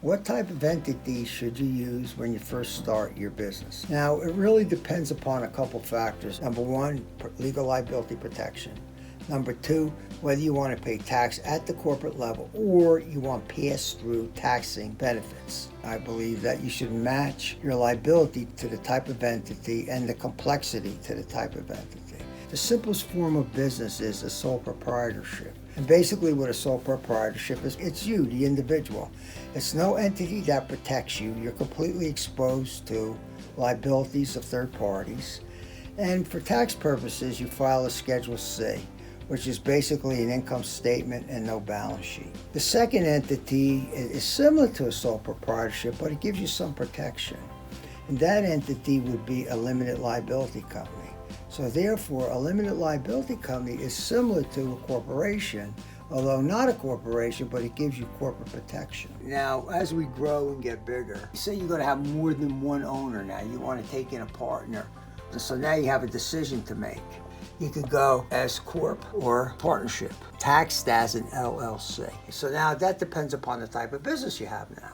What type of entity should you use when you first start your business? Now, it really depends upon a couple factors. Number one, legal liability protection. Number two, whether you want to pay tax at the corporate level or you want pass-through taxing benefits. I believe that you should match your liability to the type of entity and the complexity to the type of entity. The simplest form of business is a sole proprietorship. And basically what a sole proprietorship is, it's you, the individual. It's no entity that protects you. You're completely exposed to liabilities of third parties. And for tax purposes, you file a Schedule C, which is basically an income statement and no balance sheet. The second entity is similar to a sole proprietorship, but it gives you some protection. And that entity would be a limited liability company. So therefore, a limited liability company is similar to a corporation, although not a corporation, but it gives you corporate protection. Now, as we grow and get bigger, say you're going to have more than one owner now. You want to take in a partner. So now you have a decision to make. You could go as corp or partnership, taxed as an LLC. So now that depends upon the type of business you have now.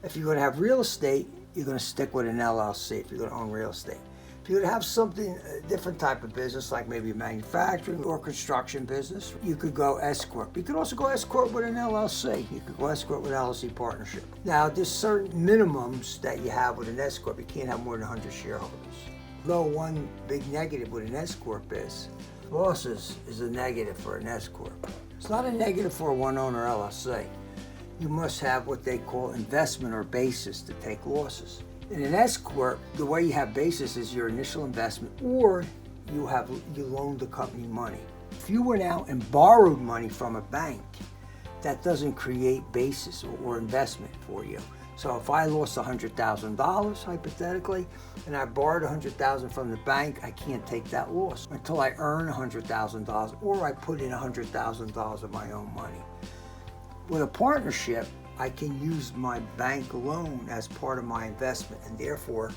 If you're going to have real estate, you're going to stick with an LLC if you're going to own real estate. If you would have something, a different type of business, like maybe a manufacturing or construction business, you could go S Corp. You could also go S Corp with an LLC. You could go S Corp with an LLC partnership. Now, there's certain minimums that you have with an S Corp. You can't have more than 100 shareholders. Though one big negative with an S Corp is, losses is a negative for an S Corp. It's not a negative for a one-owner LLC. You must have what they call investment or basis to take losses. In an S Corp, the way you have basis is your initial investment, or you loan the company money. If you went out and borrowed money from a bank, that doesn't create basis or investment for you. So if I lost $100,000 hypothetically, and I borrowed $100,000 from the bank, I can't take that loss until I earn $100,000 or I put in $100,000 of my own money. With a partnership, I can use my bank loan as part of my investment, and therefore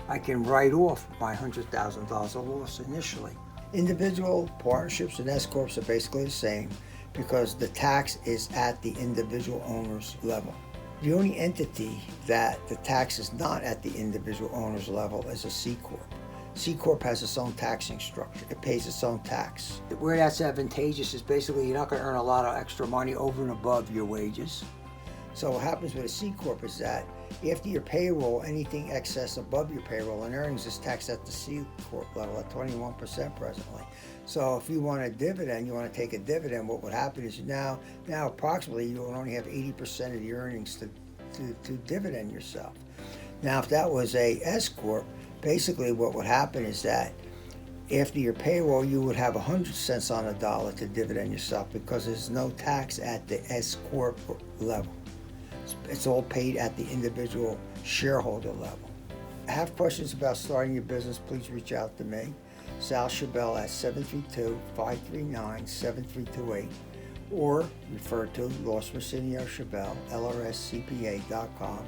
I can write off my $100,000 of loss initially. Individual partnerships and S Corps are basically the same because the tax is at the individual owner's level. The only entity that the tax is not at the individual owner's level is a C Corp. C Corp has its own taxing structure. It pays its own tax. Where that's advantageous is basically you're not going to earn a lot of extra money over and above your wages. So what happens with a C Corp is that after your payroll, anything excess above your payroll and earnings is taxed at the C Corp level at 21% presently. So if you want a dividend, you want to take a dividend, what would happen is now approximately you will only have 80% of the earnings to dividend yourself. Now if that was a S Corp, basically what would happen is that after your payroll, you would have 100 cents on a dollar to dividend yourself because there's no tax at the S Corp level. It's all paid at the individual shareholder level. Have questions about starting your business, please reach out to me, Sal Chabell at 732-539-7328, or refer to Los Recinio Chabell, lrscpa.com.